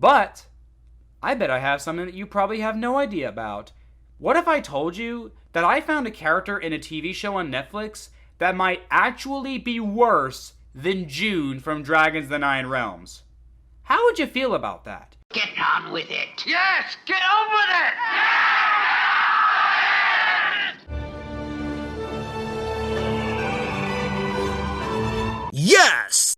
But I bet I have something that you probably have no idea about. What if I told you that I found a character in a TV show on Netflix that might actually be worse than JUN from Dragons the Nine Realms? How would you feel about that? Get on with it. Yes, get on with it! Yes!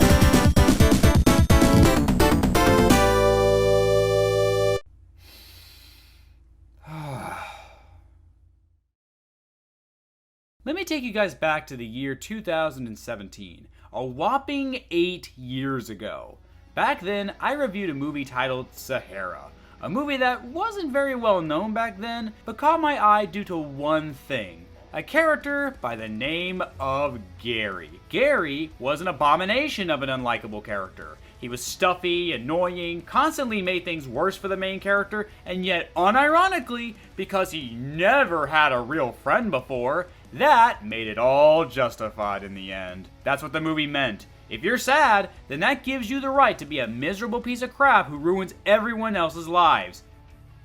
Let me take you guys back to the year 2017, a whopping 8 years ago. Back then, I reviewed a movie titled Sahara, a movie that wasn't very well known back then, but caught my eye due to one thing: a character by the name of Gary. Gary was an abomination of an unlikable character. He was stuffy, annoying, constantly made things worse for the main character, and yet, unironically, because he never had a real friend before, that made it all justified in the end. That's what the movie meant. If you're sad, then that gives you the right to be a miserable piece of crap who ruins everyone else's lives.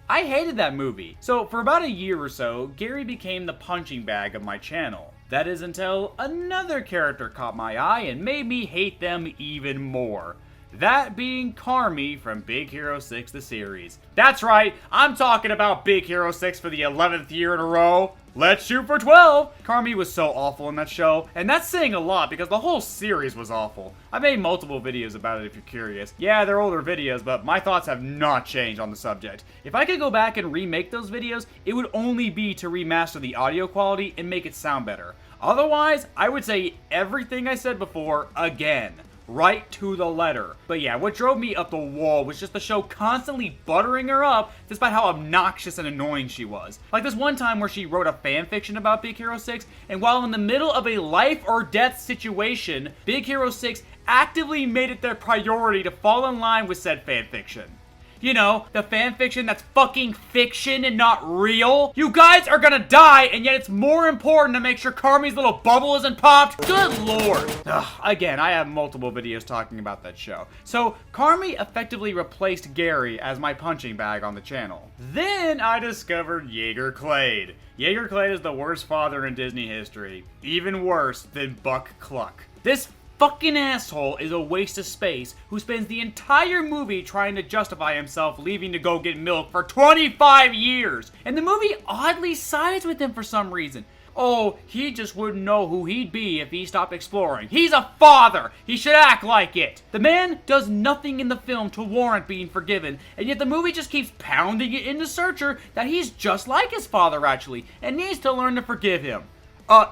I hated that movie. So for about a year or so, Gary became the punching bag of my channel. That is until another character caught my eye and made me hate them even more. That being Carmi from Big Hero 6 the series. That's right, I'm talking about Big Hero 6 for the 11th year in a row. Let's shoot for 12! Carmi was so awful in that show, and that's saying a lot because the whole series was awful. I made multiple videos about it if you're curious. Yeah, they're older videos, but my thoughts have not changed on the subject. If I could go back and remake those videos, it would only be to remaster the audio quality and make it sound better. Otherwise, I would say everything I said before again. Right to the letter. But yeah, what drove me up the wall was just the show constantly buttering her up despite how obnoxious and annoying she was. Like this one time where she wrote a fanfiction about Big Hero 6, and while in the middle of a life or death situation, Big Hero 6 actively made it their priority to fall in line with said fanfiction. You know, the fanfiction that's fucking fiction and not real. You guys are gonna die, and yet it's more important to make sure Carmi's little bubble isn't popped. Good lord. Ugh, again, I have multiple videos talking about that show. So, Carmi effectively replaced Gary as my punching bag on the channel. Then I discovered Jaeger Clade. Jaeger Clade is the worst father in Disney history. Even worse than Buck Cluck. This fucking asshole is a waste of space who spends the entire movie trying to justify himself leaving to go get milk for 25 years. And the movie oddly sides with him for some reason. Oh, he just wouldn't know who he'd be if he stopped exploring. He's a father! He should act like it! The man does nothing in the film to warrant being forgiven, and yet the movie just keeps pounding it into Searcher that he's just like his father actually, and needs to learn to forgive him.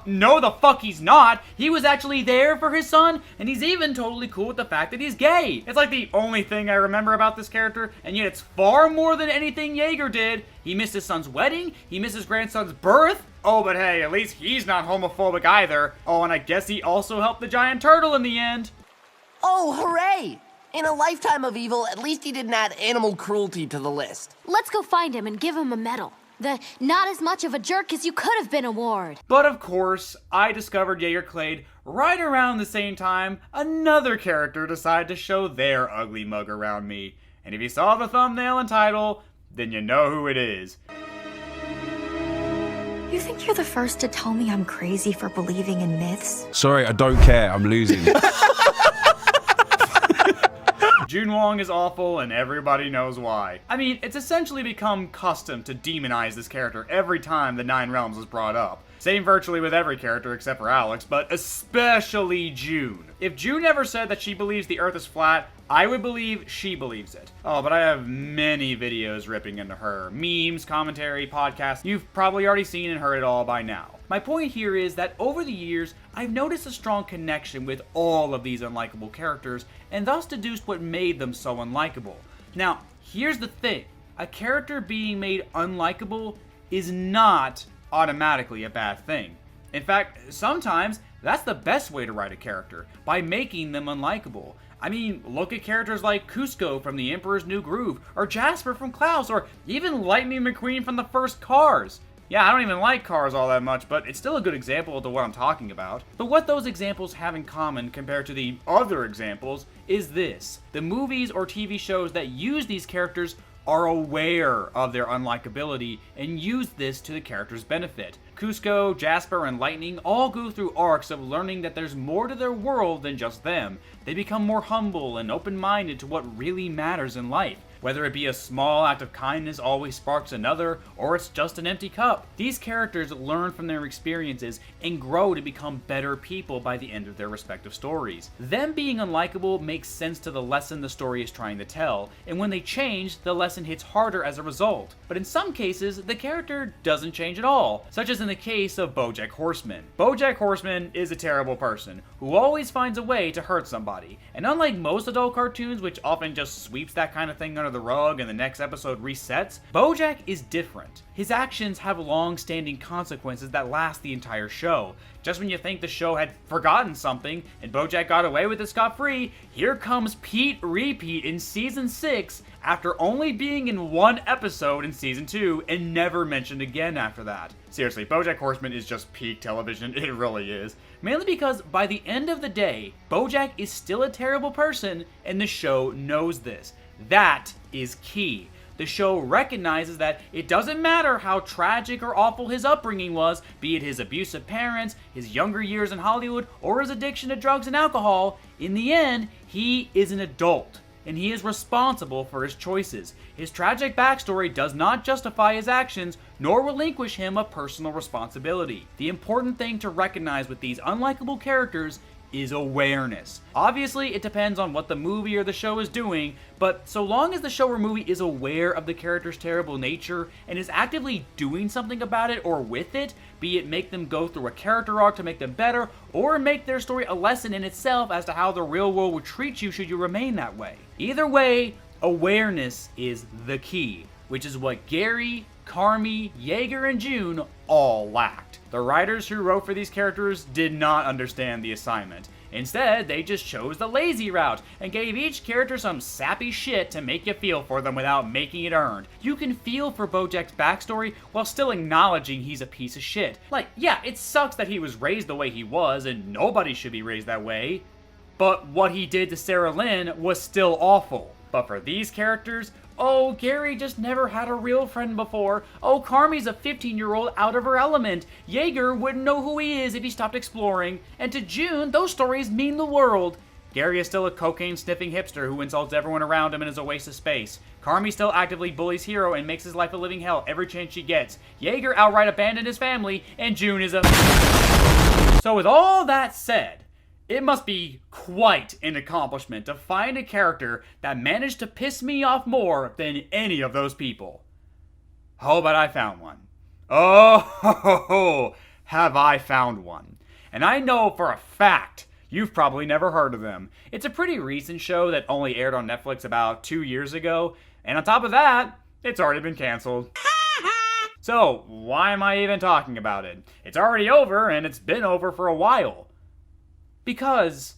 No the fuck he's not. He was actually there for his son, and he's even totally cool with the fact that he's gay. It's like the only thing I remember about this character, and yet it's far more than anything Jaeger did. He missed his son's wedding, he missed his grandson's birth. Oh, but hey, at least he's not homophobic either. Oh, and I guess he also helped the giant turtle in the end. Oh, hooray! In a lifetime of evil, at least he didn't add animal cruelty to the list. Let's go find him and give him a medal. The not as much of a jerk as you could have been award. But of course, I discovered Jaeger Clade right around the same time another character decided to show their ugly mug around me. And if you saw the thumbnail and title, then you know who it is. You think you're the first to tell me I'm crazy for believing in myths? Sorry, I don't care. I'm losing. Jun Wong is awful, and everybody knows why. I mean, it's essentially become custom to demonize this character every time the Nine Realms is brought up. Same virtually with every character except for Alex, but especially Jun. If Jun ever said that she believes the Earth is flat, I would believe she believes it. Oh, but I have many videos ripping into her. Memes, commentary, podcasts. You've probably already seen and heard it all by now. My point here is that over the years, I've noticed a strong connection with all of these unlikable characters, and thus deduced what made them so unlikable. Now, here's the thing. A character being made unlikable is not automatically a bad thing. In fact, sometimes that's the best way to write a character, by making them unlikable. I mean, look at characters like Cusco from The Emperor's New Groove, or Jasper from Klaus, or even Lightning McQueen from the first Cars. Yeah, I don't even like Cars all that much, but it's still a good example of what I'm talking about. But what those examples have in common compared to the other examples is this. The movies or TV shows that use these characters are aware of their unlikability and use this to the character's benefit. Cusco, Jasper, and Lightning all go through arcs of learning that there's more to their world than just them. They become more humble and open-minded to what really matters in life. Whether it be a small act of kindness always sparks another, or it's just an empty cup. These characters learn from their experiences and grow to become better people by the end of their respective stories. Them being unlikable makes sense to the lesson the story is trying to tell, and when they change, the lesson hits harder as a result. But in some cases, the character doesn't change at all, such as in the case of BoJack Horseman. BoJack Horseman is a terrible person, who always finds a way to hurt somebody, and unlike most adult cartoons, which often just sweeps that kind of thing under the rug and the next episode resets, BoJack is different. His actions have long-standing consequences that last the entire show. Just when you think the show had forgotten something and BoJack got away with it scot-free, here comes Pete Repeat in season 6 after only being in one episode in season 2 and never mentioned again after that. Seriously, BoJack Horseman is just peak television, it really is. Mainly because by the end of the day, BoJack is still a terrible person and the show knows this. That is key. The show recognizes that it doesn't matter how tragic or awful his upbringing was, be it his abusive parents, his younger years in Hollywood, or his addiction to drugs and alcohol, in the end, he is an adult, and he is responsible for his choices. His tragic backstory does not justify his actions, nor relinquish him of personal responsibility. The important thing to recognize with these unlikable characters is awareness. Obviously, it depends on what the movie or the show is doing, but so long as the show or movie is aware of the character's terrible nature and is actively doing something about it or with it, be it make them go through a character arc to make them better, or make their story a lesson in itself as to how the real world would treat you should you remain that way. Either way, awareness is the key, which is what Gary, Carmy, Yeager, and June all lacked. The writers who wrote for these characters did not understand the assignment. Instead, they just chose the lazy route and gave each character some sappy shit to make you feel for them without making it earned. You can feel for BoJack's backstory while still acknowledging he's a piece of shit. Like, yeah, it sucks that he was raised the way he was and nobody should be raised that way, but what he did to Sarah Lynn was still awful. But for these characters, oh, Gary just never had a real friend before. Oh, Carmy's a 15-year-old out of her element. Yeager wouldn't know who he is if he stopped exploring. And to June, those stories mean the world. Gary is still a cocaine-sniffing hipster who insults everyone around him and is a waste of space. Carmy still actively bullies Hero and makes his life a living hell every chance she gets. Yeager outright abandoned his family, and June is a... So with all that said, it must be quite an accomplishment to find a character that managed to piss me off more than any of those people. Oh, but I found one. Oh, have I found one. And I know for a fact you've probably never heard of them. It's a pretty recent show that only aired on Netflix about 2 years ago, and on top of that, it's already been canceled. So, why am I even talking about it? It's already over, and it's been over for a while. Because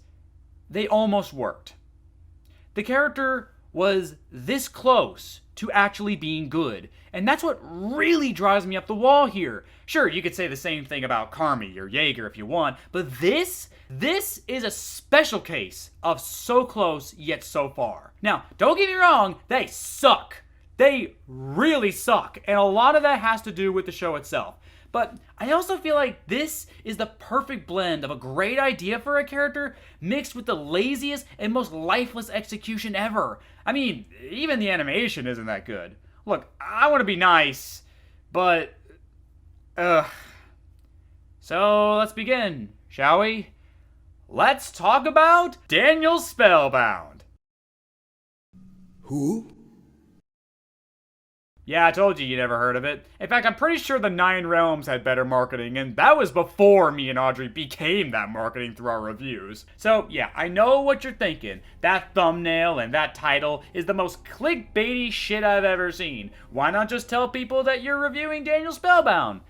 they almost worked. The character was this close to actually being good, and that's what really drives me up the wall here. Sure, you could say the same thing about Carmy or Yeager if you want, but this is a special case of so close yet so far. Now, don't get me wrong, they suck. They really suck, and a lot of that has to do with the show itself. But I also feel like this is the perfect blend of a great idea for a character mixed with the laziest and most lifeless execution ever. I mean, even the animation isn't that good. Look, I want to be nice, but... So let's begin, shall we? Let's talk about Daniel Spellbound. Who? Yeah, I told you never heard of it. In fact, I'm pretty sure the Nine Realms had better marketing, and that was before me and Audrey became that marketing through our reviews. So, yeah, I know what you're thinking. That thumbnail and that title is the most clickbaity shit I've ever seen. Why not just tell people that you're reviewing Daniel Spellbound?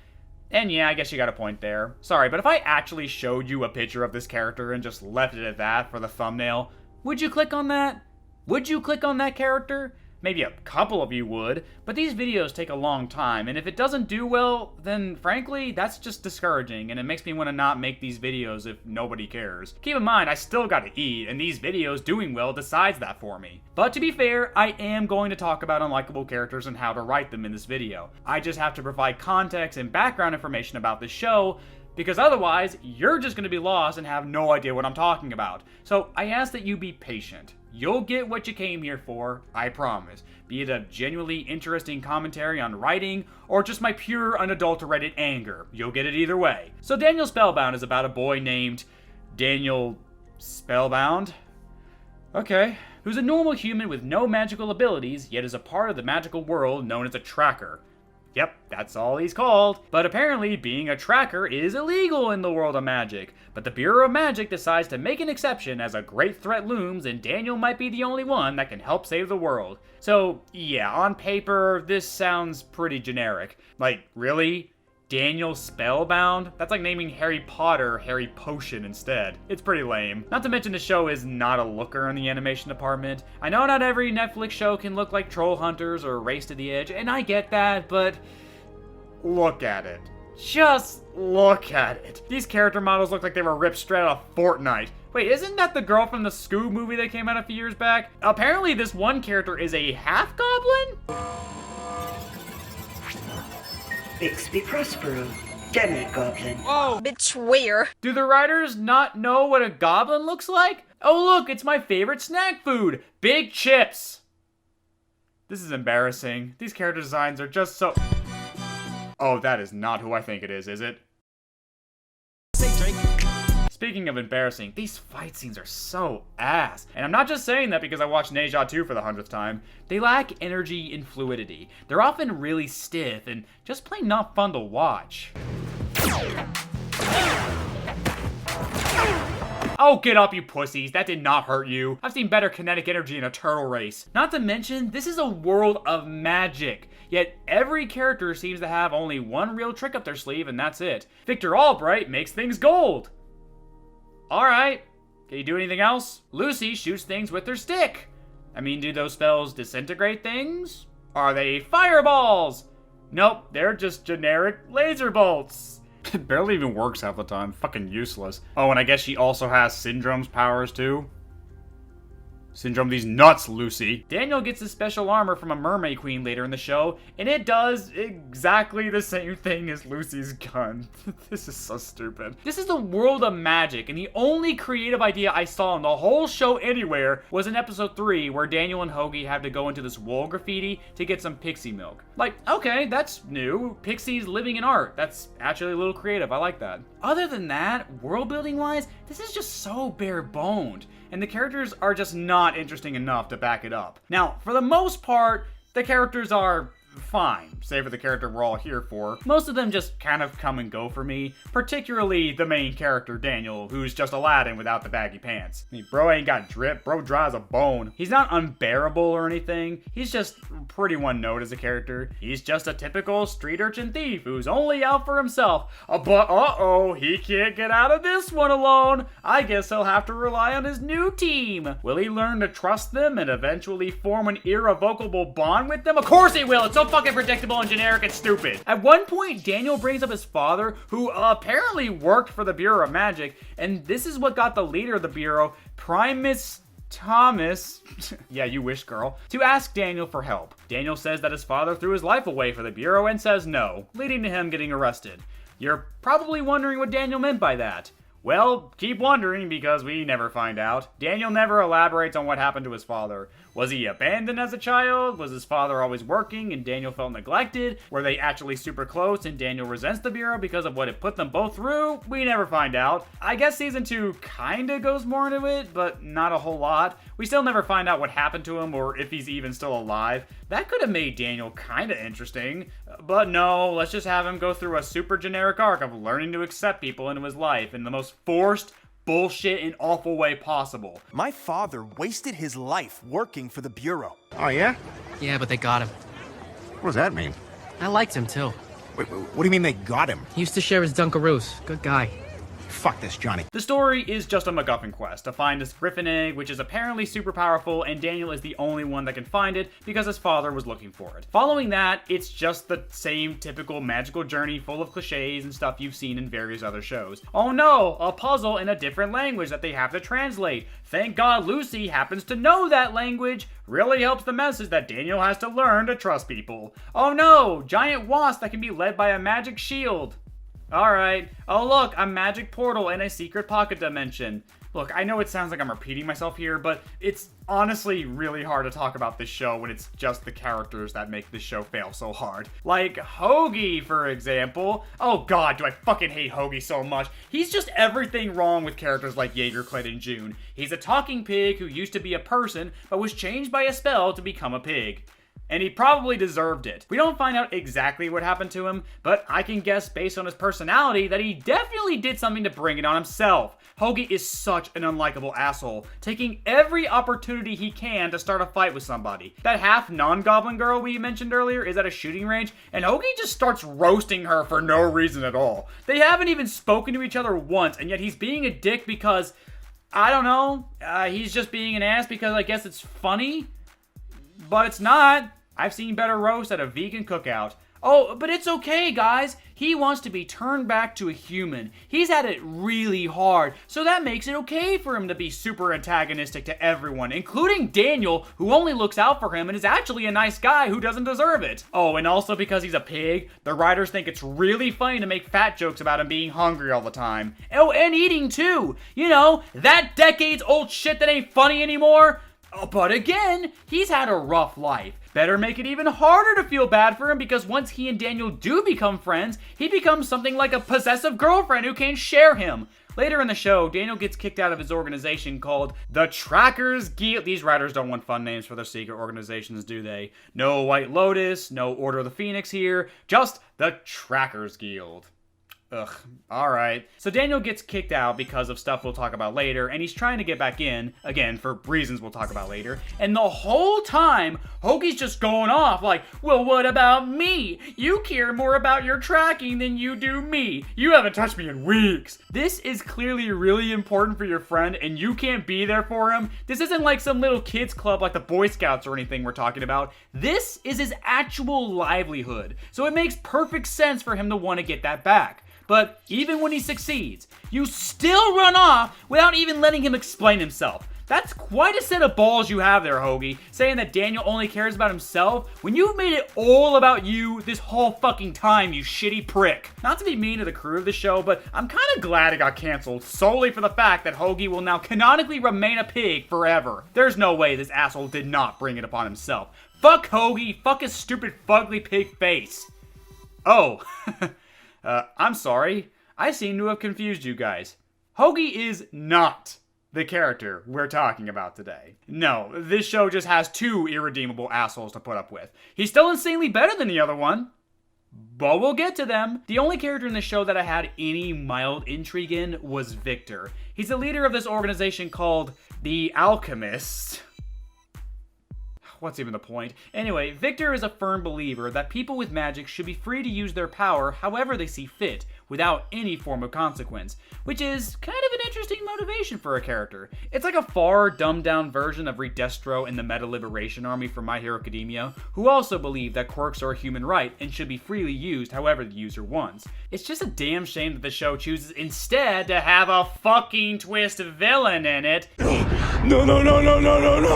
And yeah, I guess you got a point there. Sorry, but if I actually showed you a picture of this character and just left it at that for the thumbnail, would you click on that? Would you click on that character? Maybe a couple of you would, but these videos take a long time, and if it doesn't do well, then frankly, that's just discouraging, and it makes me want to not make these videos if nobody cares. Keep in mind, I still gotta eat, and these videos doing well decides that for me. But to be fair, I am going to talk about unlikable characters and how to write them in this video. I just have to provide context and background information about the show, because otherwise, you're just going to be lost and have no idea what I'm talking about. So I ask that you be patient. You'll get what you came here for, I promise. Be it a genuinely interesting commentary on writing, or just my pure unadulterated anger. You'll get it either way. So Daniel Spellbound is about a boy named Daniel Spellbound? Okay. Who's a normal human with no magical abilities, yet is a part of the magical world known as a tracker. Yep, that's all he's called. But apparently, being a tracker is illegal in the world of magic. But the Bureau of Magic decides to make an exception as a great threat looms, and Daniel might be the only one that can help save the world. So, yeah, on paper, this sounds pretty generic. Like, really? Daniel Spellbound? That's like naming Harry Potter Harry Potion instead. It's pretty lame. Not to mention the show is not a looker in the animation department. I know not every Netflix show can look like Troll Hunters or Race to the Edge, and I get that, but look at it. Just look at it. These character models look like they were ripped straight out of Fortnite. Wait, isn't that the girl from the Scoob movie that came out a few years back? Apparently this one character is a half-goblin? Bixby Prospero, Demi-Goblin. Whoa! Betrayer. Do the writers not know what a goblin looks like? Oh look, it's my favorite snack food! Big chips! This is embarrassing. These character designs are just so... Oh, that is not who I think it is it? Speaking of embarrassing, these fight scenes are so ass. And I'm not just saying that because I watched Neja 2 for the 100th time. They lack energy and fluidity. They're often really stiff and just plain not fun to watch. Oh, get up, you pussies. That did not hurt you. I've seen better kinetic energy in a turtle race. Not to mention, this is a world of magic. Yet every character seems to have only one real trick up their sleeve, and that's it. Victor Albright makes things gold. Alright, can you do anything else? Lucy shoots things with her stick. I mean, do those spells disintegrate things? Are they fireballs? Nope, they're just generic laser bolts. It barely even works half the time, fucking useless. Oh, and I guess she also has Syndrome's powers too? Syndrome these nuts, Lucy. Daniel gets his special armor from a mermaid queen later in the show, and it does exactly the same thing as Lucy's gun. This is so stupid. This is the world of magic, and the only creative idea I saw in the whole show anywhere was in episode 3, where Daniel and Hoagie have to go into this wall graffiti to get some pixie milk. Like, okay, that's new. Pixies living in art. That's actually a little creative. I like that. Other than that, world building wise, this is just so bare boned, and the characters are just not interesting enough to back it up. Now, for the most part, the characters are fine, save for the character we're all here for. Most of them just kind of come and go for me, particularly the main character, Daniel, who's just Aladdin without the baggy pants. I mean, bro ain't got drip, bro dry as a bone. He's not unbearable or anything, he's just pretty one note as a character. He's just a typical street urchin thief who's only out for himself. But uh-oh, he can't get out of this one alone. I guess he'll have to rely on his new team. Will he learn to trust them and eventually form an irrevocable bond with them? Of course he will, it's so fucking predictable and generic and stupid. At one point, Daniel brings up his father, who apparently worked for the Bureau of Magic, and this is what got the leader of the Bureau, Primus Thomas, yeah, you wish, girl, to ask Daniel for help. Daniel says that his father threw his life away for the Bureau and says no, leading to him getting arrested. You're probably wondering what Daniel meant by that. Well, keep wondering because we never find out. Daniel never elaborates on what happened to his father. Was he abandoned as a child? Was his father always working and Daniel felt neglected? Were they actually super close and Daniel resents the Bureau because of what it put them both through? We never find out. I guess season 2 kinda goes more into it, but not a whole lot. We still never find out what happened to him or if he's even still alive. That could have made Daniel kinda interesting. But no, let's just have him go through a super generic arc of learning to accept people into his life in the most forced, bullshit, and awful way possible. My father wasted his life working for the Bureau. Oh, yeah? Yeah, but they got him. What does that mean? I liked him, too. Wait, what do you mean they got him? He used to share his Dunkaroos. Good guy. Fuck this, Johnny. The story is just a MacGuffin quest to find this griffin egg, which is apparently super powerful, and Daniel is the only one that can find it because his father was looking for it. Following that, it's just the same typical magical journey full of cliches and stuff you've seen in various other shows. Oh no, a puzzle in a different language that they have to translate. Thank God Lucy happens to know that language. Really helps the message that Daniel has to learn to trust people. Oh no, giant wasp that can be led by a magic shield. Alright. Oh look, a magic portal and a secret pocket dimension. Look, I know it sounds like I'm repeating myself here, but it's honestly really hard to talk about this show when it's just the characters that make this show fail so hard. Like Hoagie, for example. Oh god, do I fucking hate Hoagie so much. He's just everything wrong with characters like Jaeger, Clyde, and June. He's a talking pig who used to be a person, but was changed by a spell to become a pig. And he probably deserved it. We don't find out exactly what happened to him, but I can guess based on his personality that he definitely did something to bring it on himself. Hoagie is such an unlikable asshole, taking every opportunity he can to start a fight with somebody. That half non-goblin girl we mentioned earlier is at a shooting range, and Hoagie just starts roasting her for no reason at all. They haven't even spoken to each other once, and yet he's being a dick because, I don't know, he's just being an ass because I guess it's funny? But it's not. I've seen better roast at a vegan cookout. Oh, but it's okay, guys. He wants to be turned back to a human. He's had it really hard, so that makes it okay for him to be super antagonistic to everyone, including Daniel, who only looks out for him and is actually a nice guy who doesn't deserve it. Oh, and also because he's a pig, the writers think it's really funny to make fat jokes about him being hungry all the time. Oh, and eating too. You know, that decades-old shit that ain't funny anymore. Oh, but again, he's had a rough life. Better make it even harder to feel bad for him because once he and Daniel do become friends, he becomes something like a possessive girlfriend who can't share him. Later in the show, Daniel gets kicked out of his organization called the Trackers Guild. These writers don't want fun names for their secret organizations, do they? No White Lotus, no Order of the Phoenix here, just the Trackers Guild. Ugh, alright. So Daniel gets kicked out because of stuff we'll talk about later, and he's trying to get back in, again, for reasons we'll talk about later, and the whole time, Hoagie's just going off like, well, what about me? You care more about your tracking than you do me. You haven't touched me in weeks. This is clearly really important for your friend, and you can't be there for him. This isn't like some little kids club like the Boy Scouts or anything we're talking about. This is his actual livelihood, so it makes perfect sense for him to want to get that back. But even when he succeeds, you still run off without even letting him explain himself. That's quite a set of balls you have there, Hoagie, saying that Daniel only cares about himself when you've made it all about you this whole fucking time, you shitty prick. Not to be mean to the crew of the show, but I'm kind of glad it got canceled solely for the fact that Hoagie will now canonically remain a pig forever. There's no way this asshole did not bring it upon himself. Fuck Hoagie, fuck his stupid fugly pig face. Oh, I'm sorry. I seem to have confused you guys. Hoagie is not the character we're talking about today. No, this show just has two irredeemable assholes to put up with. He's still insanely better than the other one, but we'll get to them. The only character in the show that I had any mild intrigue in was Victor. He's the leader of this organization called the Alchemists. What's even the point? Anyway, Victor is a firm believer that people with magic should be free to use their power however they see fit, without any form of consequence, which is kind of an interesting motivation for a character. It's like a far dumbed down version of Redestro and the Meta Liberation Army from My Hero Academia, who also believe that quirks are a human right and should be freely used however the user wants. It's just a damn shame that the show chooses instead to have a fucking twist villain in it. No.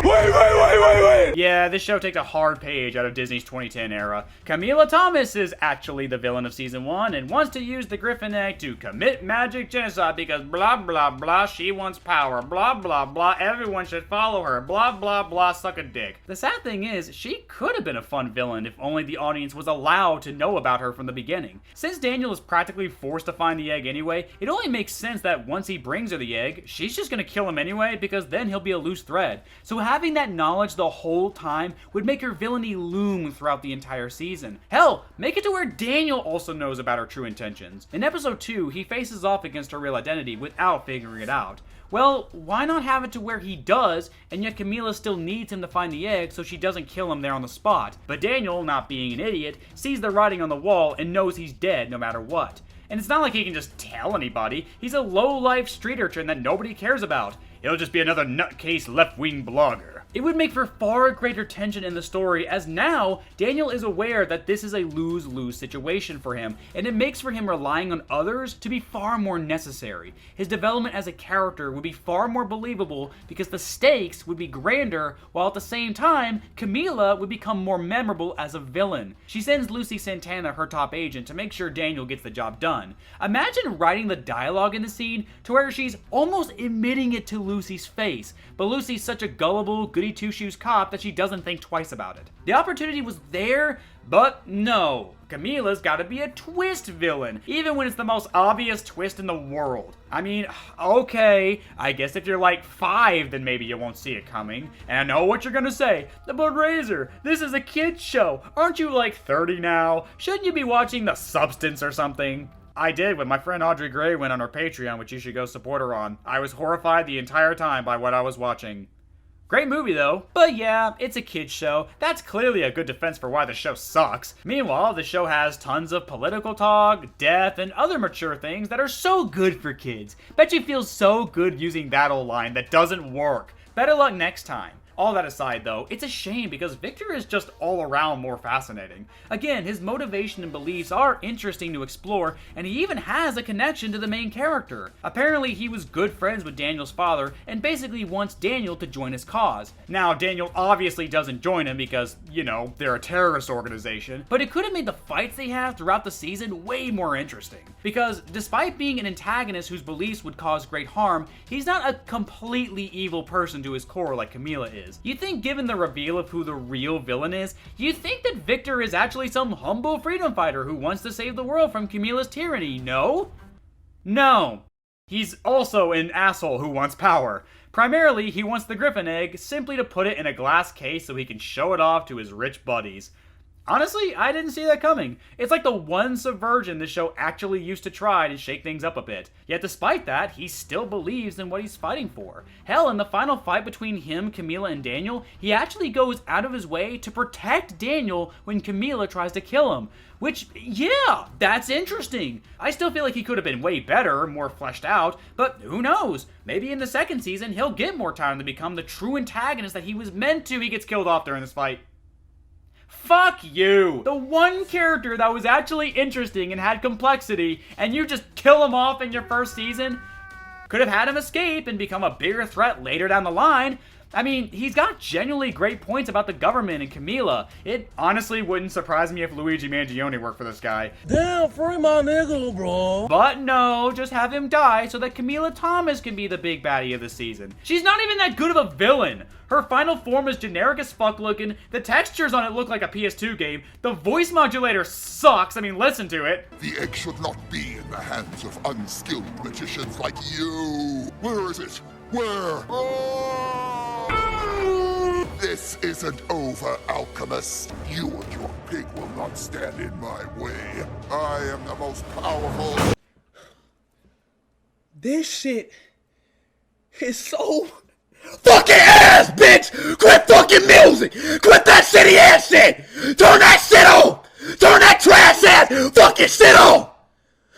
Wait. Yeah, this show takes a hard page out of Disney's 2010 era. Camila Thomas is actually the villain of season 1 and wants to use the Griffin Egg to commit magic genocide because blah blah blah, she wants power, blah blah blah, everyone should follow her, blah blah blah, suck a dick. The sad thing is, she could have been a fun villain if only the audience was allowed to know about her from the beginning. Since Daniel is practically forced to find the egg anyway, it only makes sense that once he brings her the egg, she's just gonna kill him anyway because then he'll be a loose thread. So having that knowledge the whole time would make her villainy loom throughout the entire season. Hell, make it to where Daniel also knows about her true intentions. In episode 2, he faces off against her real identity without figuring it out. Well, why not have it to where he does, and yet Camila still needs him to find the egg so she doesn't kill him there on the spot. But Daniel, not being an idiot, sees the writing on the wall and knows he's dead no matter what. And it's not like he can just tell anybody. He's a low-life street urchin that nobody cares about. He'll just be another nutcase left-wing blogger. It would make for far greater tension in the story, as now Daniel is aware that this is a lose-lose situation for him, and it makes for him relying on others to be far more necessary. His development as a character would be far more believable because the stakes would be grander, while at the same time, Camila would become more memorable as a villain. She sends Lucy Santana, her top agent, to make sure Daniel gets the job done. Imagine writing the dialogue in the scene to where she's almost admitting it to Lucy's face, but Lucy's such a gullible, goody-two-shoes cop that she doesn't think twice about it. The opportunity was there, but no. Camila's gotta be a twist villain, even when it's the most obvious twist in the world. I mean, okay, I guess if you're like 5, then maybe you won't see it coming. And I know what you're gonna say, but Razor, this is a kid's show. Aren't you like 30 now? Shouldn't you be watching The Substance or something? I did when my friend Audrey Gray went on her Patreon, which you should go support her on. I was horrified the entire time by what I was watching. Great movie though. But yeah, it's a kid's show. That's clearly a good defense for why the show sucks. Meanwhile, the show has tons of political talk, death, and other mature things that are so good for kids. Bet you feel so good using that old line that doesn't work. Better luck next time. All that aside though, it's a shame because Victor is just all around more fascinating. Again, his motivation and beliefs are interesting to explore, and he even has a connection to the main character. Apparently he was good friends with Daniel's father and basically wants Daniel to join his cause. Now, Daniel obviously doesn't join him because, you know, they're a terrorist organization, but it could have made the fights they have throughout the season way more interesting. Because despite being an antagonist whose beliefs would cause great harm, he's not a completely evil person to his core like Camila is. You think given the reveal of who the real villain is, you think that Victor is actually some humble freedom fighter who wants to save the world from Camila's tyranny, no? No. He's also an asshole who wants power. Primarily, he wants the Griffin egg simply to put it in a glass case so he can show it off to his rich buddies. Honestly, I didn't see that coming. It's like the one subversion the show actually used to try to shake things up a bit. Yet despite that, he still believes in what he's fighting for. Hell, in the final fight between him, Camila, and Daniel, he actually goes out of his way to protect Daniel when Camila tries to kill him. Which, yeah, that's interesting. I still feel like he could have been way better, more fleshed out, but who knows? Maybe in the second season, he'll get more time to become the true antagonist that he was meant to. He gets killed off during this fight. Fuck you! The one character that was actually interesting and had complexity, and you just kill him off in your first season? Could have had him escape and become a bigger threat later down the line. I mean, he's got genuinely great points about the government and Camila. It honestly wouldn't surprise me if Luigi Mangione worked for this guy. Damn, free my nigga, bro. But no, just have him die so that Camila Thomas can be the big baddie of the season. She's not even that good of a villain. Her final form is generic as fuck looking, the textures on it look like a PS2 game, the voice modulator sucks, I mean listen to it. The egg should not be in the hands of unskilled magicians like you. Where is it? Where? This isn't over, alchemist. You and your pig will not stand in my way. I am the most powerful. This shit is so fucking ass, bitch! Quit fucking music! Quit that shitty ass shit! Turn that shit on! Turn that trash ass fucking shit on!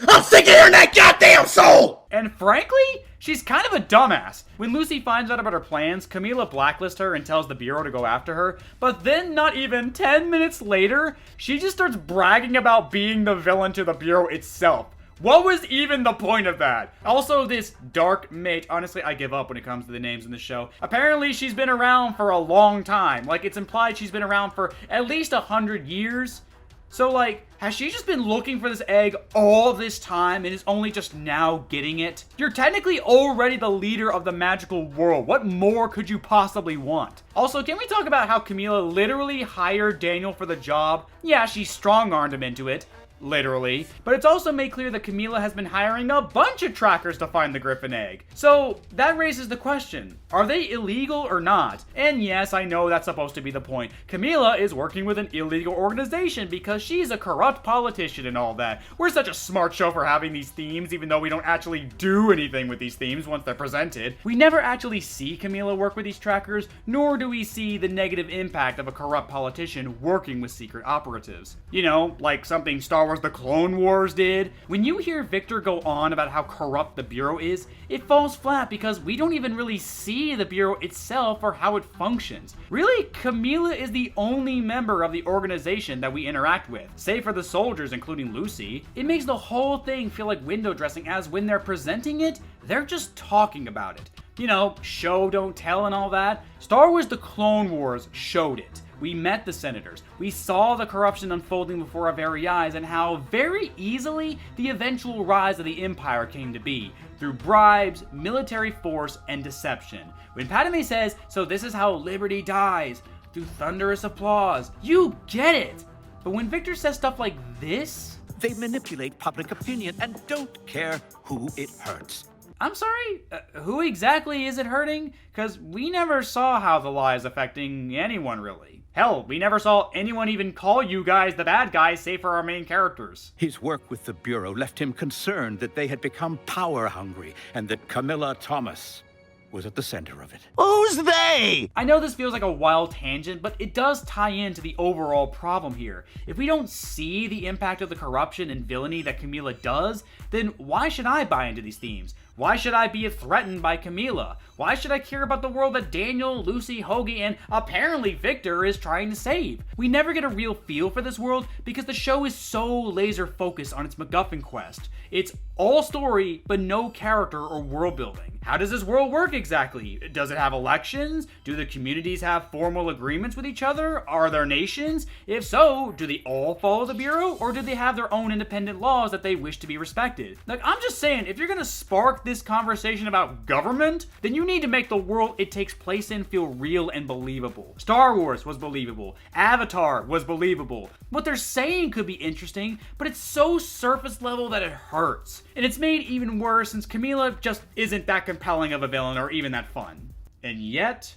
I'm sick of hearing that goddamn song! And frankly, she's kind of a dumbass. When Lucy finds out about her plans, Camila blacklists her and tells the Bureau to go after her, but then not even 10 minutes later, she just starts bragging about being the villain to the Bureau itself. What was even the point of that? Also, this dark mage, honestly, I give up when it comes to the names in the show. Apparently, she's been around for a long time. Like, it's implied she's been around for at least 100 years. So, like, has she just been looking for this egg all this time and is only just now getting it? You're technically already the leader of the magical world. What more could you possibly want? Also, can we talk about how Camila literally hired Daniel for the job? Yeah, she strong-armed him into it. Literally. But it's also made clear that Camila has been hiring a bunch of trackers to find the Griffin egg. So, that raises the question, are they illegal or not? And yes, I know that's supposed to be the point. Camila is working with an illegal organization because she's a corrupt politician and all that. We're such a smart show for having these themes, even though we don't actually do anything with these themes once they're presented. We never actually see Camila work with these trackers, nor do we see the negative impact of a corrupt politician working with secret operatives. You know, like something Star Star Wars The Clone Wars did. When you hear Victor go on about how corrupt the Bureau is, it falls flat because we don't even really see the Bureau itself or how it functions. Really, Camila is the only member of the organization that we interact with, save for the soldiers including Lucy. It makes the whole thing feel like window dressing, as when they're presenting it, they're just talking about it. You know, show don't tell and all that. Star Wars The Clone Wars showed it. We met the senators, we saw the corruption unfolding before our very eyes, and how very easily the eventual rise of the Empire came to be, through bribes, military force, and deception. When Padme says, "So this is how liberty dies," through thunderous applause, you get it! But when Victor says stuff like this... They manipulate public opinion and don't care who it hurts. I'm sorry, who exactly is it hurting? Because we never saw how the lie is affecting anyone, really. Hell, we never saw anyone even call you guys the bad guys, save for our main characters. His work with the Bureau left him concerned that they had become power-hungry and that Camilla Thomas was at the center of it. Who's they? I know this feels like a wild tangent, but it does tie into the overall problem here. If we don't see the impact of the corruption and villainy that Camila does, then why should I buy into these themes? Why should I be threatened by Camila? Why should I care about the world that Daniel, Lucy, Hoagie, and apparently Victor is trying to save? We never get a real feel for this world because the show is so laser focused on its MacGuffin quest. It's all story, but no character or world building. How does this world work exactly? Does it have elections? Do the communities have formal agreements with each other? Are there nations? If so, do they all follow the Bureau, or do they have their own independent laws that they wish to be respected? Like, I'm just saying, if you're gonna spark this conversation about government, then you need to make the world it takes place in feel real and believable. Star Wars was believable. Avatar was believable. What they're saying could be interesting, but it's so surface level that it hurts. And it's made even worse since Camila just isn't that compelling of a villain or even that fun. And yet,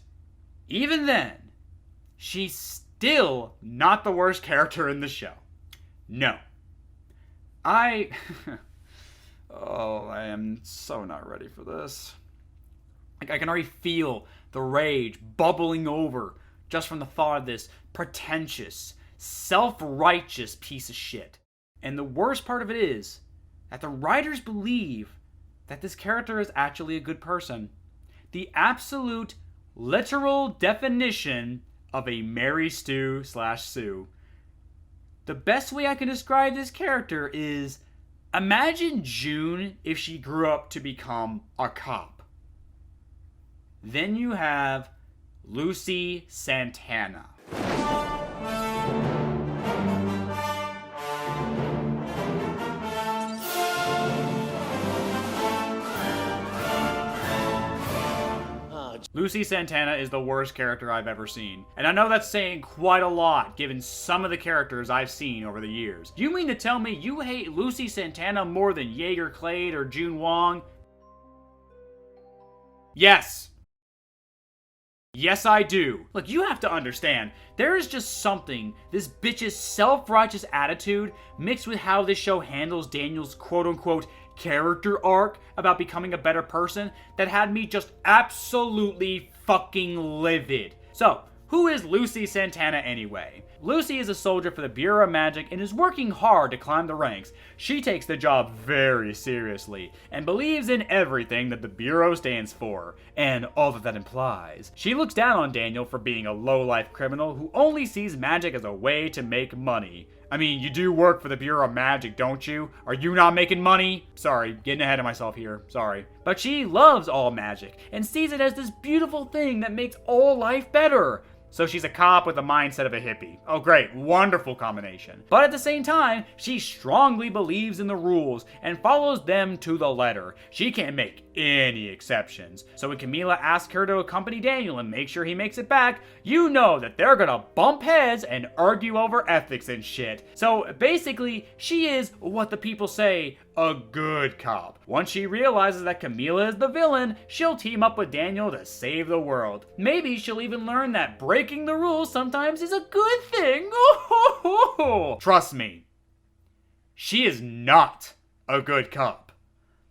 even then, she's still not the worst character in the show. No. Oh, I am so not ready for this. Like, I can already feel the rage bubbling over just from the thought of this pretentious, self-righteous piece of shit. And the worst part of it is that the writers believe that this character is actually a good person. The absolute, literal definition of a Mary Stu/Sue. The best way I can describe this character is, imagine JUN if she grew up to become a cop. Then you have Lucy Santana. Lucy Santana is the worst character I've ever seen. And I know that's saying quite a lot, given some of the characters I've seen over the years. You mean to tell me you hate Lucy Santana more than Jaeger Clade or June Wong? Yes. Yes, I do. Look, you have to understand, there is just something, this bitch's self-righteous attitude mixed with how this show handles Daniel's quote-unquote character arc about becoming a better person that had me just absolutely fucking livid. So, who is Lucy Santana anyway? Lucy is a soldier for the Bureau of Magic and is working hard to climb the ranks. She takes the job very seriously and believes in everything that the Bureau stands for, and all that implies. She looks down on Daniel for being a low-life criminal who only sees magic as a way to make money. I mean, you do work for the Bureau of Magic, don't you? Are you not making money? Sorry, getting ahead of myself here. Sorry. But she loves all magic and sees it as this beautiful thing that makes all life better. So she's a cop with the mindset of a hippie. Oh great, wonderful combination. But at the same time, she strongly believes in the rules and follows them to the letter. She can't make any exceptions. So when Camila asks her to accompany Daniel and make sure he makes it back, you know that they're gonna bump heads and argue over ethics and shit. So basically, she is what the people say, a good cop. Once she realizes that Camila is the villain, she'll team up with Daniel to save the world. Maybe she'll even learn that breaking the rules sometimes is a good thing. Trust me, she is not a good cop.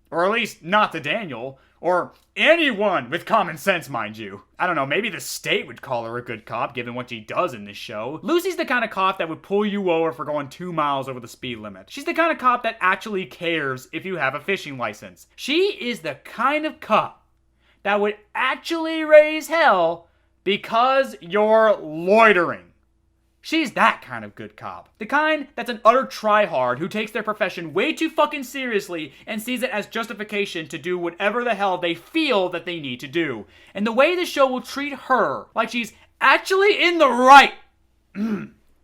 Or at least not to Daniel. Or anyone with common sense, mind you. I don't know, maybe the state would call her a good cop given what she does in this show. Lucy's the kind of cop that would pull you over for going 2 miles over the speed limit. She's the kind of cop that actually cares if you have a fishing license. She is the kind of cop that would actually raise hell because you're loitering. She's that kind of good cop. The kind that's an utter tryhard who takes their profession way too fucking seriously and sees it as justification to do whatever the hell they feel that they need to do. And the way the show will treat her like she's actually in the right. I'm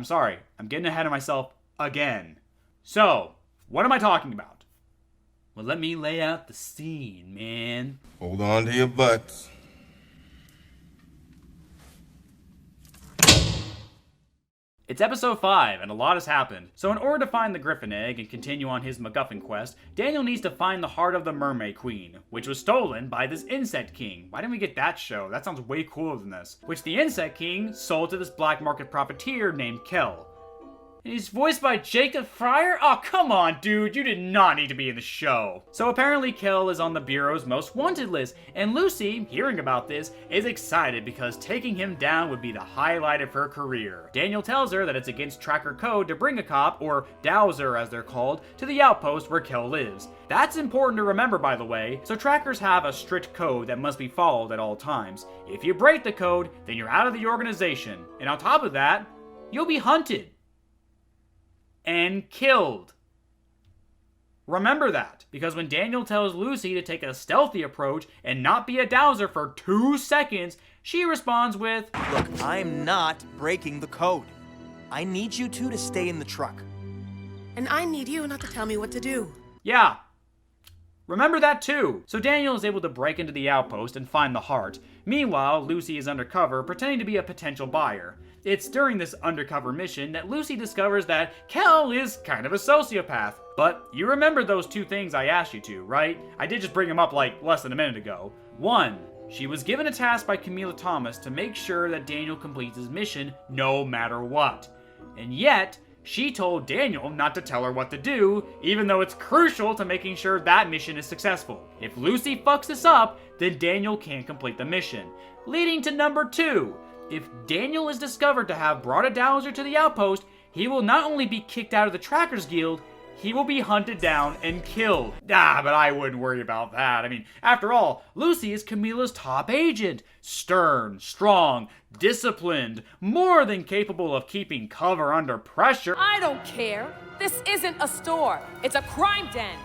sorry, I'm getting ahead of myself again. So, what am I talking about? Well, let me lay out the scene, man. Hold on to your butts. It's episode 5, and a lot has happened. So in order to find the Griffin Egg and continue on his MacGuffin quest, Daniel needs to find the heart of the Mermaid Queen, which was stolen by this Insect King. Why didn't we get that show? That sounds way cooler than this. Which the Insect King sold to this black market profiteer named Kel. And he's voiced by Jacob Fryer? Oh, come on, dude. You did not need to be in the show. So apparently Kel is on the Bureau's most wanted list, and Lucy, hearing about this, is excited because taking him down would be the highlight of her career. Daniel tells her that it's against tracker code to bring a cop, or dowser as they're called, to the outpost where Kel lives. That's important to remember, by the way, so trackers have a strict code that must be followed at all times. If you break the code, then you're out of the organization. And on top of that, you'll be hunted. And killed. Remember that, because when Daniel tells Lucy to take a stealthy approach and not be a dowser for 2 seconds, she responds with, Look, I'm not breaking the code. I need you two to stay in the truck. And I need you not to tell me what to do. Yeah. Remember that too. So Daniel is able to break into the outpost and find the heart. Meanwhile, Lucy is undercover, pretending to be a potential buyer. It's during this undercover mission that Lucy discovers that Kel is kind of a sociopath. But you remember those 2 things I asked you to, right? I did just bring them up like less than a minute ago. 1, she was given a task by Camila Thomas to make sure that Daniel completes his mission no matter what. And yet, she told Daniel not to tell her what to do, even though it's crucial to making sure that mission is successful. If Lucy fucks this up, then Daniel can't complete the mission. Leading to number 2. If Daniel is discovered to have brought a dowser to the outpost, he will not only be kicked out of the Trackers Guild, he will be hunted down and killed. But I wouldn't worry about that. I mean, after all, Lucy is Camila's top agent. Stern, strong, disciplined, more than capable of keeping cover under pressure. I don't care. This isn't a store. It's a crime den.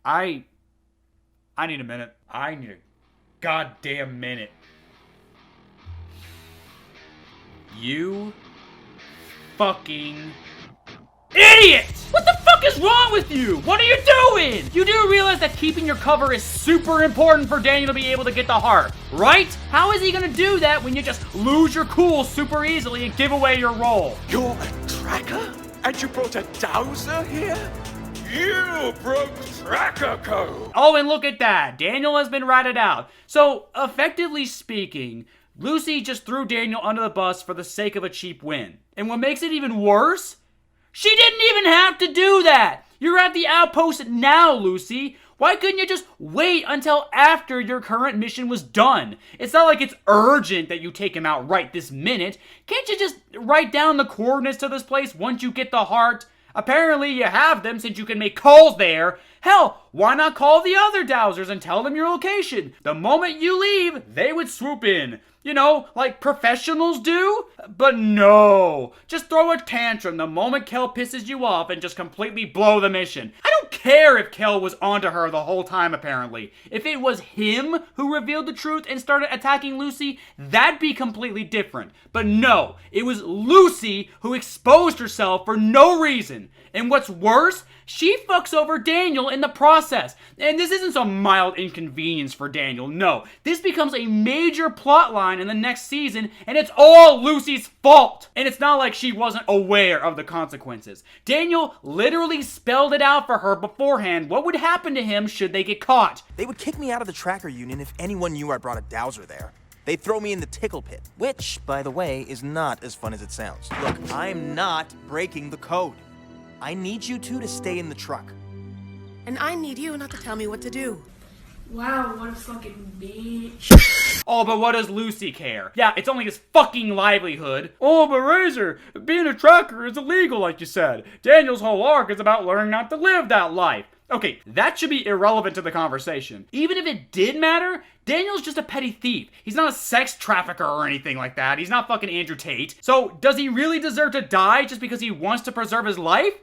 I need a minute. I need a goddamn minute. You fucking idiot! What the fuck is wrong with you? What are you doing? You do realize that keeping your cover is super important for Daniel to be able to get the heart, right? How is he gonna do that when you just lose your cool super easily and give away your role? You're a tracker? And you brought a dowser here? You broke tracker code! Oh, and look at that. Daniel has been ratted out. So, effectively speaking, Lucy just threw Daniel under the bus for the sake of a cheap win. And what makes it even worse? She didn't even have to do that! You're at the outpost now, Lucy. Why couldn't you just wait until after your current mission was done? It's not like it's urgent that you take him out right this minute. Can't you just write down the coordinates to this place once you get the heart? Apparently you have them since you can make calls there. Hell, why not call the other dowsers and tell them your location? The moment you leave, they would swoop in. You know, like professionals do? But no. Just throw a tantrum the moment Kel pisses you off and just completely blow the mission. I don't care if Kel was onto her the whole time, apparently. If it was him who revealed the truth and started attacking Lucy, that'd be completely different. But no, it was Lucy who exposed herself for no reason. And what's worse, she fucks over Daniel in the process. And this isn't some mild inconvenience for Daniel, no. This becomes a major plot line in the next season, and it's all Lucy's fault. And it's not like she wasn't aware of the consequences. Daniel literally spelled it out for her beforehand what would happen to him should they get caught. They would kick me out of the tracker union if anyone knew I brought a dowser there. They'd throw me in the tickle pit, which, by the way, is not as fun as it sounds. Look, I'm not breaking the code. I need you two to stay in the truck. And I need you not to tell me what to do. Wow, what a fucking bitch. Oh, but what does Lucy care? Yeah, it's only his fucking livelihood. Oh, but Razor, being a tracker is illegal, like you said. Daniel's whole arc is about learning not to live that life. Okay, that should be irrelevant to the conversation. Even if it did matter, Daniel's just a petty thief. He's not a sex trafficker or anything like that. He's not fucking Andrew Tate. So, does he really deserve to die just because he wants to preserve his life?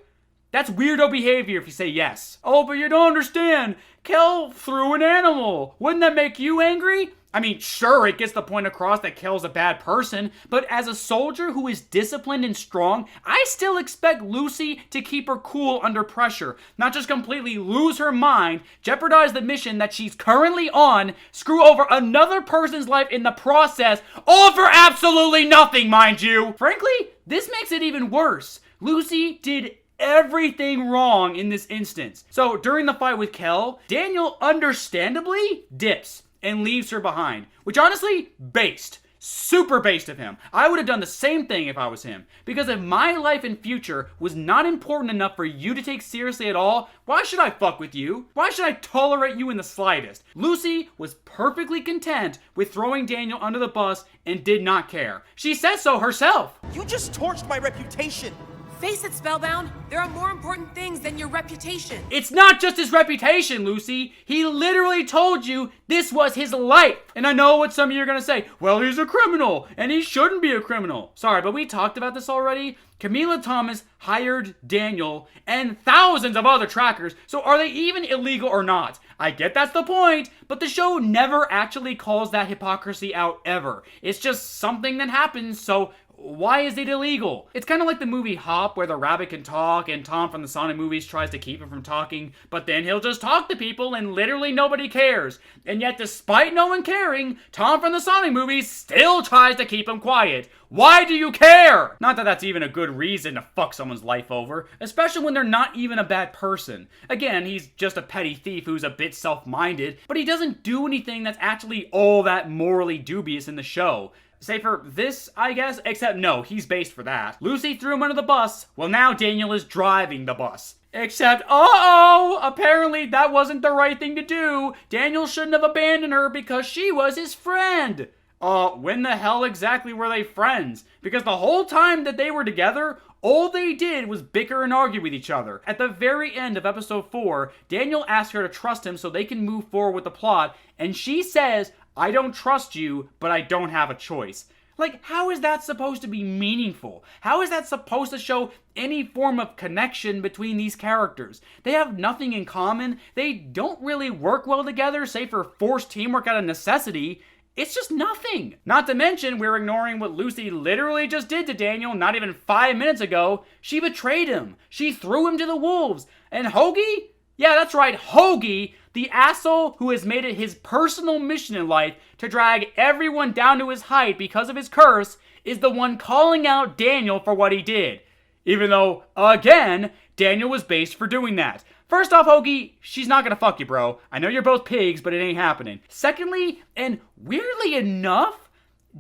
That's weirdo behavior if you say yes. Oh, but you don't understand. Kel threw an animal. Wouldn't that make you angry? I mean, sure, it gets the point across that Kel's a bad person, but as a soldier who is disciplined and strong, I still expect Lucy to keep her cool under pressure, not just completely lose her mind, jeopardize the mission that she's currently on, screw over another person's life in the process, all for absolutely nothing, mind you. Frankly, this makes it even worse. Lucy did everything wrong in this instance. So during the fight with Kel, Daniel understandably dips and leaves her behind, which honestly, based. Super based of him. I would have done the same thing if I was him. Because if my life and future was not important enough for you to take seriously at all, why should I fuck with you? Why should I tolerate you in the slightest? Lucy was perfectly content with throwing Daniel under the bus and did not care. She said so herself. You just torched my reputation. Face it, Spellbound. There are more important things than your reputation. It's not just his reputation, Lucy. He literally told you this was his life. And I know what some of you are going to say. Well, he's a criminal, and he shouldn't be a criminal. Sorry, but we talked about this already. Camila Thomas hired Daniel and thousands of other trackers, so are they even illegal or not? I get that's the point, but the show never actually calls that hypocrisy out ever. It's just something that happens, so why is it illegal? It's kind of like the movie Hop, where the rabbit can talk and Tom from the Sonic movies tries to keep him from talking, but then he'll just talk to people and literally nobody cares. And yet, despite no one caring, Tom from the Sonic movies still tries to keep him quiet. Why do you care? Not that that's even a good reason to fuck someone's life over, especially when they're not even a bad person. Again, he's just a petty thief who's a bit self-minded, but he doesn't do anything that's actually all that morally dubious in the show. Say for this, I guess, except no, he's based for that. Lucy threw him under the bus, well now Daniel is driving the bus. Except, uh-oh, apparently that wasn't the right thing to do. Daniel shouldn't have abandoned her because she was his friend. When the hell exactly were they friends? Because the whole time that they were together, all they did was bicker and argue with each other. At the very end of episode 4, Daniel asks her to trust him so they can move forward with the plot, and she says, I don't trust you, but I don't have a choice. Like, how is that supposed to be meaningful? How is that supposed to show any form of connection between these characters? They have nothing in common. They don't really work well together, save for forced teamwork out of necessity. It's just nothing. Not to mention, we're ignoring what Lucy literally just did to Daniel not even 5 minutes ago. She betrayed him. She threw him to the wolves. And Hoagie? Yeah, that's right, Hoagie, the asshole who has made it his personal mission in life to drag everyone down to his height because of his curse, is the one calling out Daniel for what he did. Even though, again, Daniel was based for doing that. First off, Hoagie, she's not gonna fuck you, bro. I know you're both pigs, but it ain't happening. Secondly, and weirdly enough,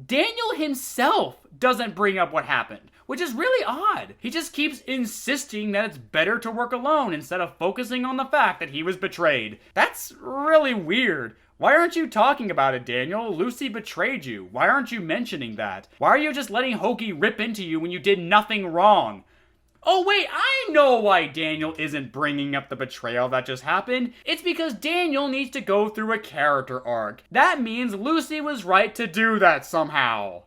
Daniel himself doesn't bring up what happened, which is really odd. He just keeps insisting that it's better to work alone instead of focusing on the fact that he was betrayed. That's really weird. Why aren't you talking about it, Daniel? Lucy betrayed you. Why aren't you mentioning that? Why are you just letting Hoagie rip into you when you did nothing wrong? Oh wait, I know why Daniel isn't bringing up the betrayal that just happened. It's because Daniel needs to go through a character arc. That means Lucy was right to do that somehow.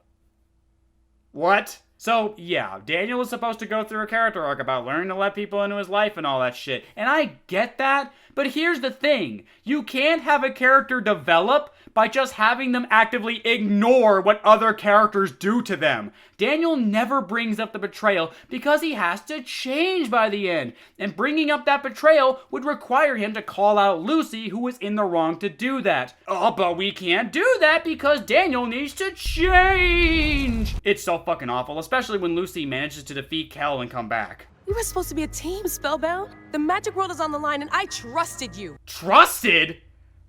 What? So, yeah, Daniel was supposed to go through a character arc about learning to let people into his life and all that shit. And I get that, but here's the thing. You can't have a character develop by just having them actively ignore what other characters do to them. Daniel never brings up the betrayal because he has to change by the end. And bringing up that betrayal would require him to call out Lucy, who was in the wrong to do that. Oh, but we can't do that because Daniel needs to change. It's so fucking awful, especially when Lucy manages to defeat Kel and come back. We were supposed to be a team, Spellbound. The magic world is on the line and I trusted you. Trusted?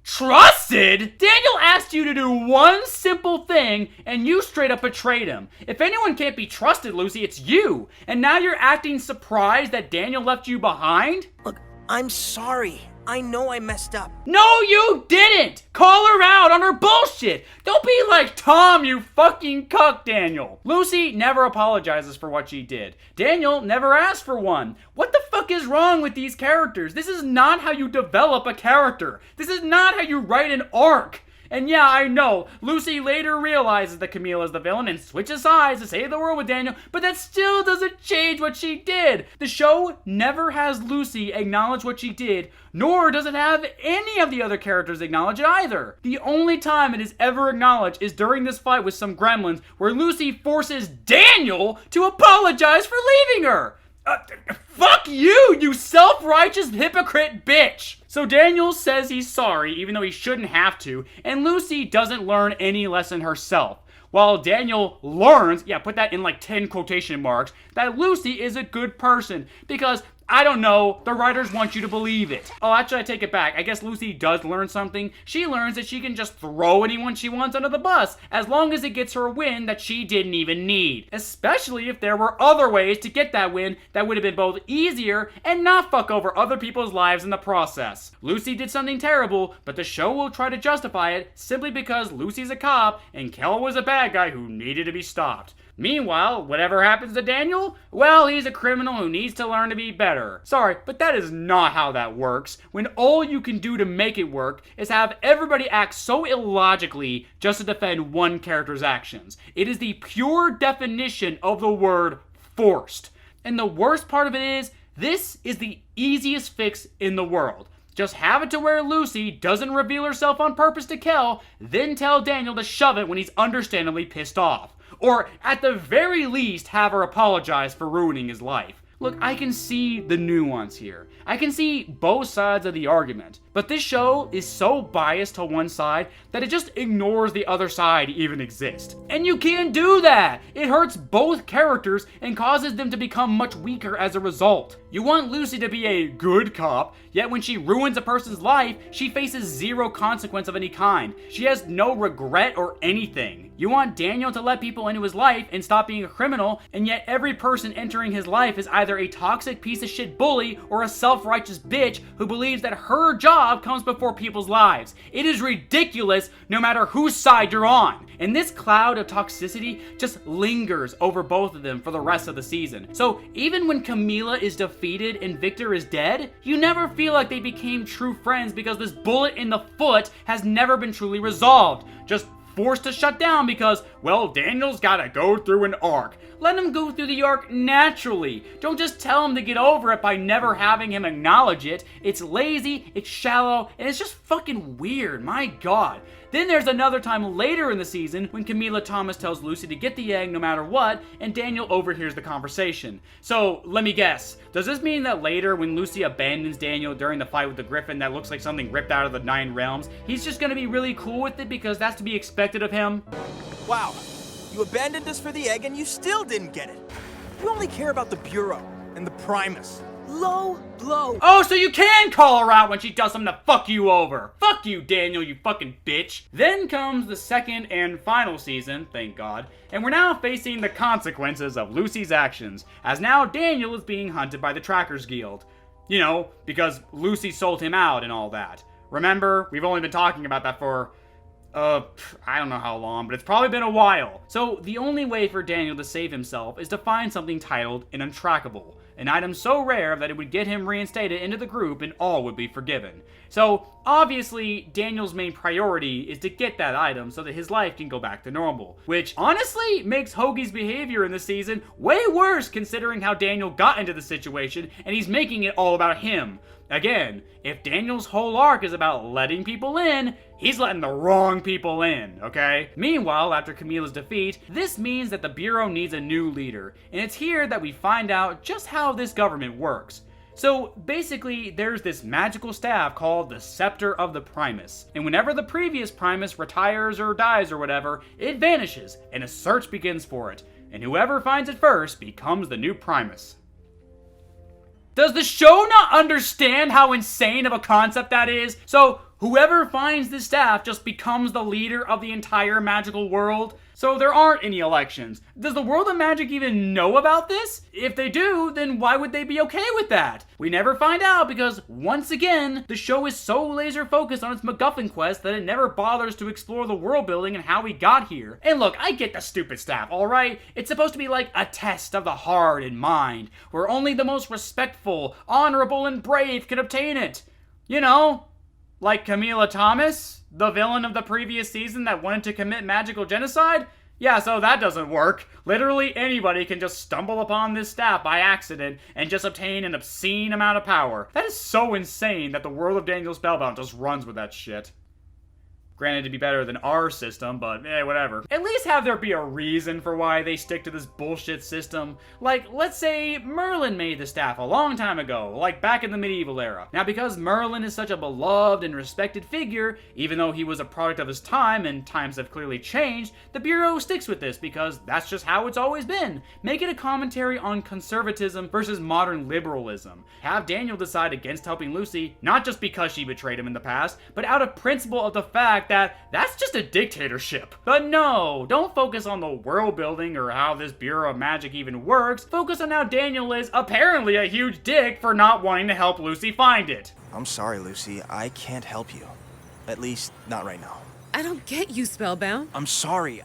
Trusted? Daniel asked you to do one simple thing, and you straight up betrayed him. If anyone can't be trusted, Lucy, it's you. And now you're acting surprised that Daniel left you behind? Look, I'm sorry. I know I messed up. No, you didn't! Call her out on her bullshit! Don't be like Tom, you fucking cuck, Daniel. Lucy never apologizes for what she did. Daniel never asked for one. What the fuck is wrong with these characters? This is not how you develop a character. This is not how you write an arc. And yeah, I know, Lucy later realizes that Camille is the villain and switches sides to save the world with Daniel, but that still doesn't change what she did. The show never has Lucy acknowledge what she did, nor does it have any of the other characters acknowledge it either. The only time it is ever acknowledged is during this fight with some gremlins, where Lucy forces Daniel to apologize for leaving her. Fuck you, you self-righteous hypocrite bitch! So Daniel says he's sorry, even though he shouldn't have to, and Lucy doesn't learn any lesson herself. While Daniel learns, yeah, put that in like 10 quotation marks, that Lucy is a good person, because I don't know, the writers want you to believe it. Oh, actually, I take it back. I guess Lucy does learn something. She learns that she can just throw anyone she wants under the bus, as long as it gets her a win that she didn't even need. Especially if there were other ways to get that win that would have been both easier and not fuck over other people's lives in the process. Lucy did something terrible, but the show will try to justify it simply because Lucy's a cop and Kel was a bad guy who needed to be stopped. Meanwhile, whatever happens to Daniel, well, he's a criminal who needs to learn to be better. Sorry, but that is not how that works, when all you can do to make it work is have everybody act so illogically just to defend one character's actions. It is the pure definition of the word forced. And the worst part of it is, this is the easiest fix in the world. Just have it to where Lucy doesn't reveal herself on purpose to Kel, then tell Daniel to shove it when he's understandably pissed off. Or, at the very least, have her apologize for ruining his life. Look, I can see the nuance here. I can see both sides of the argument. But this show is so biased to one side that it just ignores the other side even exists. And you can't do that! It hurts both characters and causes them to become much weaker as a result. You want Lucy to be a good cop, yet when she ruins a person's life, she faces zero consequence of any kind. She has no regret or anything. You want Daniel to let people into his life and stop being a criminal, and yet every person entering his life is either a toxic piece of shit bully or a self-righteous bitch who believes that her job comes before people's lives. It is ridiculous no matter whose side you're on. And this cloud of toxicity just lingers over both of them for the rest of the season. So even when Camila is defeated and Victor is dead, you never feel like they became true friends because this bullet in the foot has never been truly resolved. Just forced to shut down because, well, Daniel's gotta go through an arc. Let him go through the arc naturally. Don't just tell him to get over it by never having him acknowledge it. It's lazy, it's shallow, and it's just fucking weird, my god. Then there's another time later in the season when Camila Thomas tells Lucy to get the egg no matter what, and Daniel overhears the conversation. So, let me guess. Does this mean that later when Lucy abandons Daniel during the fight with the Griffin that looks like something ripped out of the Nine Realms, he's just gonna be really cool with it because that's to be expected of him? Wow. You abandoned us for the egg and you still didn't get it. You only care about the Bureau and the Primus. Low blow. Oh, so you can call her out when she does something to fuck you over. Fuck you, Daniel, you fucking bitch. Then comes the second and final season, thank God, and we're now facing the consequences of Lucy's actions, as now Daniel is being hunted by the Trackers Guild. You know, because Lucy sold him out and all that. Remember, we've only been talking about that for I don't know how long, but it's probably been a while. So the only way for Daniel to save himself is to find something titled an Untrackable, an item so rare that it would get him reinstated into the group and all would be forgiven. So obviously, Daniel's main priority is to get that item so that his life can go back to normal, which honestly makes Hoagie's behavior in this season way worse considering how Daniel got into the situation and he's making it all about him. Again, if Daniel's whole arc is about letting people in, he's letting the wrong people in, okay? Meanwhile, after Camila's defeat, this means that the Bureau needs a new leader, and it's here that we find out just how this government works. So basically, there's this magical staff called the Scepter of the Primus, and whenever the previous Primus retires or dies or whatever, it vanishes, and a search begins for it, and whoever finds it first becomes the new Primus. Does the show not understand how insane of a concept that is? So, whoever finds this staff just becomes the leader of the entire magical world. So there aren't any elections. Does the world of magic even know about this? If they do, then why would they be okay with that? We never find out because, once again, the show is so laser focused on its MacGuffin quest that it never bothers to explore the world building and how we got here. And look, I get the stupid staff, alright? It's supposed to be like a test of the heart and mind, where only the most respectful, honorable, and brave can obtain it. You know, like Camila Thomas, the villain of the previous season that wanted to commit magical genocide? Yeah, so that doesn't work. Literally anybody can just stumble upon this staff by accident and just obtain an obscene amount of power. That is so insane that the world of Daniel Spellbound just runs with that shit. Granted, to be better than our system, but whatever. At least have there be a reason for why they stick to this bullshit system. Like, let's say Merlin made the staff a long time ago, like back in the medieval era. Now, because Merlin is such a beloved and respected figure, even though he was a product of his time and times have clearly changed, the Bureau sticks with this because that's just how it's always been. Make it a commentary on conservatism versus modern liberalism. Have Daniel decide against helping Lucy, not just because she betrayed him in the past, but out of principle of the fact that's just a dictatorship. But no, don't focus on the world building or how this Bureau of Magic even works. Focus on how Daniel is apparently a huge dick for not wanting to help Lucy find it. I'm sorry, Lucy. I can't help you. At least, not right now. I don't get you, Spellbound. I'm sorry.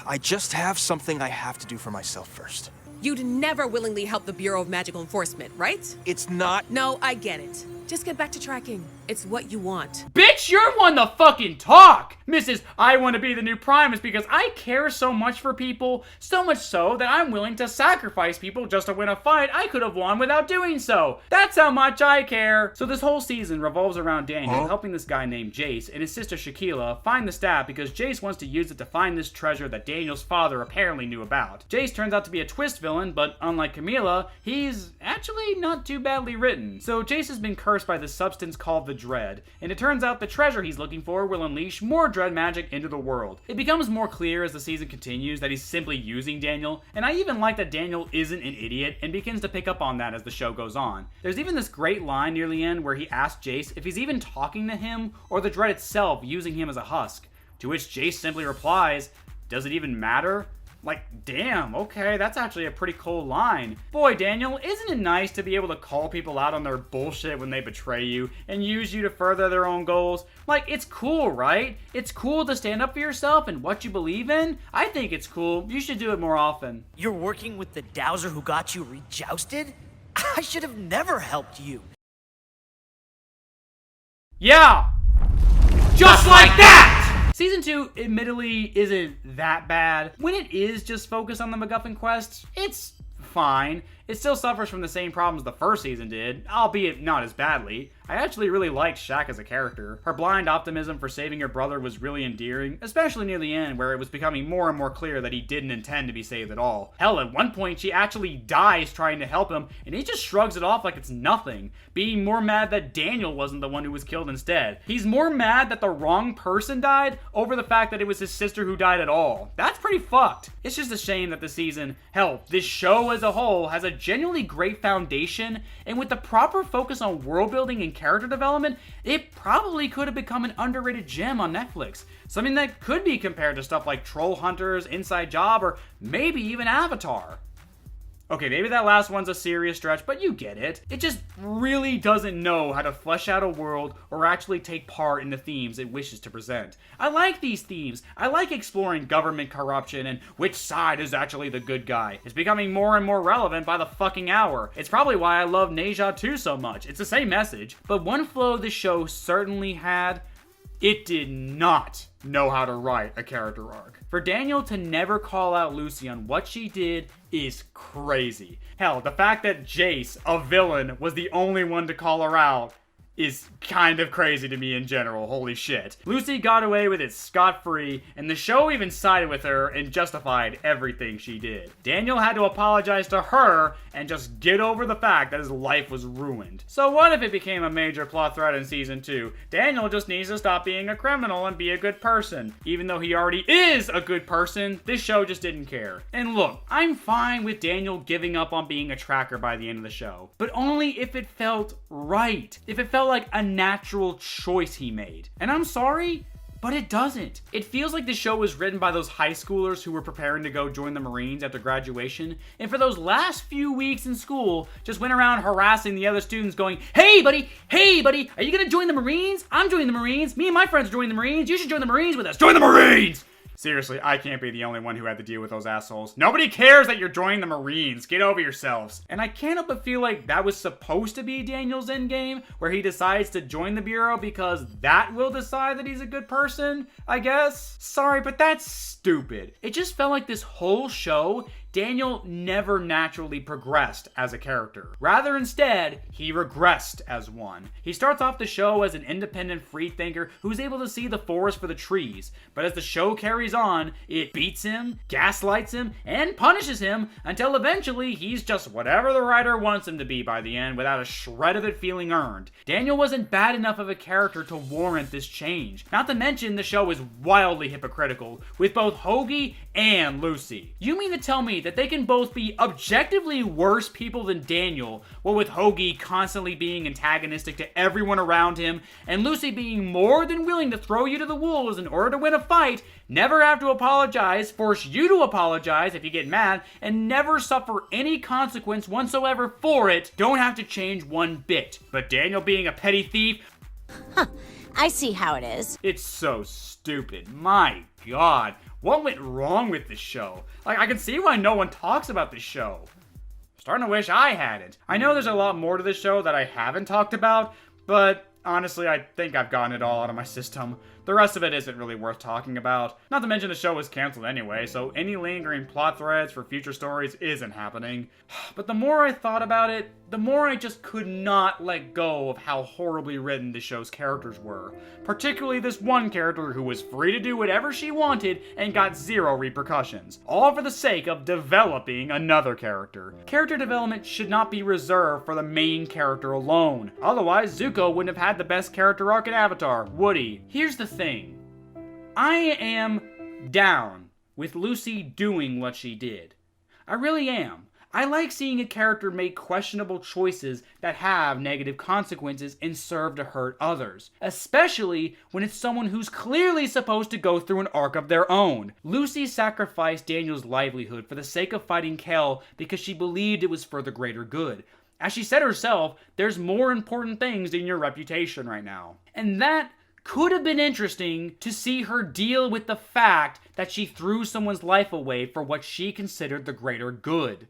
I just have something I have to do for myself first. You'd never willingly help the Bureau of Magical Enforcement, right? It's not... No, I get it. Just get back to tracking. It's what you want. Bitch, you're one to fucking talk! Mrs. I want to be the new Primus because I care so much for people, so much so that I'm willing to sacrifice people just to win a fight I could have won without doing so. That's how much I care. So this whole season revolves around Daniel helping this guy named Jace and his sister Shaquila find the staff because Jace wants to use it to find this treasure that Daniel's father apparently knew about. Jace turns out to be a twist villain, but unlike Camila, he's actually not too badly written. So Jace has been cursed by this substance called the Dread, and it turns out the treasure he's looking for will unleash more Dread magic into the world. It becomes more clear as the season continues that he's simply using Daniel, and I even like that Daniel isn't an idiot and begins to pick up on that as the show goes on. There's even this great line near the end where he asks Jace if he's even talking to him or the Dread itself using him as a husk, to which Jace simply replies, "Does it even matter?" Like, damn, okay, that's actually a pretty cool line. Boy, Daniel, isn't it nice to be able to call people out on their bullshit when they betray you and use you to further their own goals? Like, it's cool, right? It's cool to stand up for yourself and what you believe in. I think it's cool. You should do it more often. You're working with the dowser who got you rejousted? I should have never helped you. Yeah! Just like that! Season 2, admittedly, isn't that bad. When it is just focused on the MacGuffin quest, it's fine. It still suffers from the same problems the first season did, albeit not as badly. I actually really liked Shaq as a character. Her blind optimism for saving her brother was really endearing, especially near the end where it was becoming more and more clear that he didn't intend to be saved at all. Hell, at one point she actually dies trying to help him, and he just shrugs it off like it's nothing, being more mad that Daniel wasn't the one who was killed instead. He's more mad that the wrong person died over the fact that it was his sister who died at all. That's pretty fucked. It's just a shame that the season, hell, this show as a whole, has a genuinely great foundation, and with the proper focus on world building and character development, it probably could have become an underrated gem on Netflix. Something that could be compared to stuff like Troll Hunters, Inside Job, or maybe even Avatar. Okay, maybe that last one's a serious stretch, but you get it. It just really doesn't know how to flesh out a world or actually take part in the themes it wishes to present. I like these themes. I like exploring government corruption and which side is actually the good guy. It's becoming more and more relevant by the fucking hour. It's probably why I love Neja 2 so much. It's the same message. But one flaw the show certainly had, it did not know how to write a character arc. For Daniel to never call out Lucy on what she did is crazy. Hell, the fact that Jace, a villain, was the only one to call her out is kind of crazy to me in general. Holy shit. Lucy got away with it scot-free, and the show even sided with her and justified everything she did. Daniel had to apologize to her and just get over the fact that his life was ruined. So what if it became a major plot thread in season 2? Daniel just needs to stop being a criminal and be a good person. Even though he already is a good person, this show just didn't care. And look, I'm fine with Daniel giving up on being a tracker by the end of the show, but only if it felt right. If it felt like a natural choice he made. And I'm sorry, but it doesn't. It feels like the show was written by those high schoolers who were preparing to go join the Marines after graduation, and for those last few weeks in school, just went around harassing the other students going, hey buddy, are you gonna join the Marines? I'm joining the Marines. Me and my friends are joining the Marines. You should join the Marines with us. Join the Marines! Seriously, I can't be the only one who had to deal with those assholes. Nobody cares that you're joining the Marines. Get over yourselves. And I can't help but feel like that was supposed to be Daniel's endgame, where he decides to join the Bureau because that will decide that he's a good person, I guess. Sorry, but that's stupid. It just felt like this whole show, Daniel never naturally progressed as a character. Rather, instead, he regressed as one. He starts off the show as an independent freethinker who's able to see the forest for the trees, but as the show carries on, it beats him, gaslights him, and punishes him until eventually he's just whatever the writer wants him to be by the end without a shred of it feeling earned. Daniel wasn't bad enough of a character to warrant this change. Not to mention the show is wildly hypocritical with both Hoagie and Lucy. You mean to tell me that they can both be objectively worse people than Daniel, what with Hoagie constantly being antagonistic to everyone around him, and Lucy being more than willing to throw you to the wolves in order to win a fight, never have to apologize, force you to apologize if you get mad, and never suffer any consequence whatsoever for it, don't have to change one bit. But Daniel being a petty thief, I see how it is. It's so stupid. My God. What went wrong with this show? Like, I can see why no one talks about this show. Starting to wish I hadn't. I know there's a lot more to this show that I haven't talked about, but honestly, I think I've gotten it all out of my system. The rest of it isn't really worth talking about. Not to mention the show was canceled anyway, so any lingering plot threads for future stories isn't happening. But the more I thought about it, the more I just could not let go of how horribly written the show's characters were. Particularly this one character who was free to do whatever she wanted and got zero repercussions. All for the sake of developing another character. Character development should not be reserved for the main character alone. Otherwise, Zuko wouldn't have had the best character arc in Avatar, would he? Here's the thing. I am down with Lucy doing what she did. I really am. I like seeing a character make questionable choices that have negative consequences and serve to hurt others, especially when it's someone who's clearly supposed to go through an arc of their own. Lucy sacrificed Daniel's livelihood for the sake of fighting Kel because she believed it was for the greater good. As she said herself, there's more important things than your reputation right now. And that could have been interesting to see her deal with the fact that she threw someone's life away for what she considered the greater good.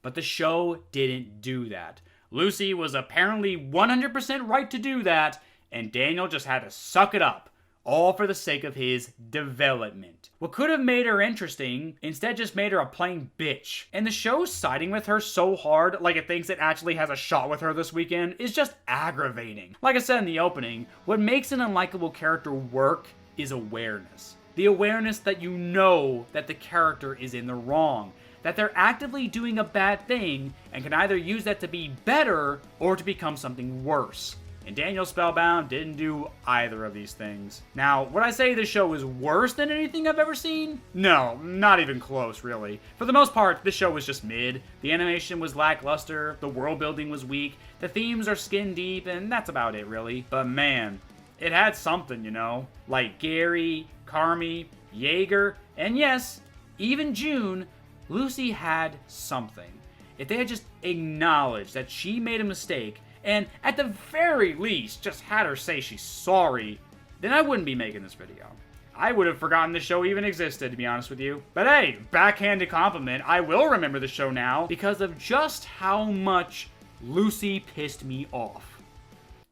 But the show didn't do that. Lucy was apparently 100% right to do that, and Daniel just had to suck it up, all for the sake of his development. What could have made her interesting instead just made her a plain bitch. And the show siding with her so hard, like it thinks it actually has a shot with her this weekend, is just aggravating. Like I said in the opening, what makes an unlikable character work is awareness. The awareness that you know that the character is in the wrong, that they're actively doing a bad thing and can either use that to be better or to become something worse. And Daniel Spellbound didn't do either of these things. Now, would I say this show is worse than anything I've ever seen? No, not even close, really. For the most part, this show was just mid. The animation was lackluster, the world building was weak, the themes are skin deep, and that's about it, really. But man, it had something, you know? Like Gary, Carmi, Jaeger, and yes, even JUN. Lucy had something. If they had just acknowledged that she made a mistake, and at the very least just had her say she's sorry, then I wouldn't be making this video. I would have forgotten the show even existed, to be honest with you. But hey, backhanded compliment, I will remember the show now because of just how much Lucy pissed me off.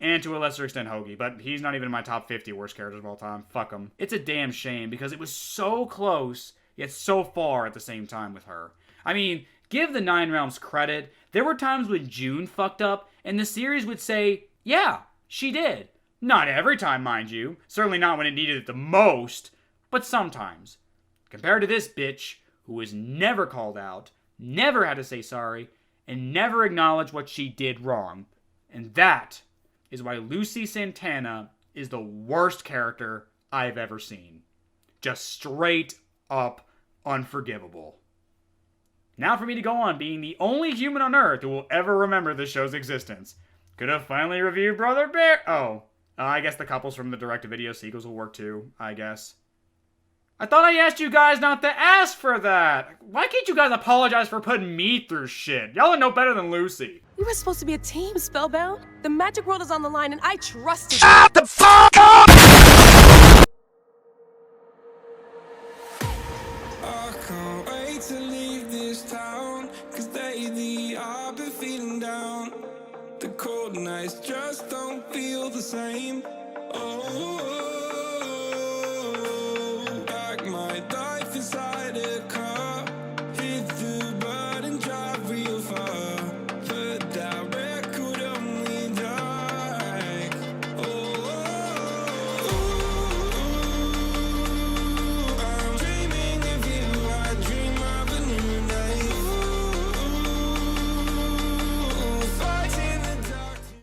And to a lesser extent Hoagie, but he's not even in my top 50 worst characters of all time. Fuck him. It's a damn shame because it was so close, yet so far at the same time with her. I mean, give the Nine Realms credit. There were times when JUN fucked up, and the series would say, yeah, she did. Not every time, mind you. Certainly not when it needed it the most, but sometimes. Compared to this bitch, who was never called out, never had to say sorry, and never acknowledged what she did wrong. And that is why Lucy Santana is the worst character I've ever seen. Just straight up unforgivable. Now for me to go on being the only human on Earth who will ever remember this show's existence. Could have finally reviewed Brother Bear. Oh, I guess the couples from the direct-to-video sequels will work too, I guess. I thought I asked you guys not to ask for that. Why can't you guys apologize for putting me through shit? Y'all are no better than Lucy. We were supposed to be a team, Spellbound. The magic world is on the line and I trusted you. Shut the fuck up! I can't wait to leave this town, 'cause lately I've been feeling down. The cold nights just don't feel the same. Oh.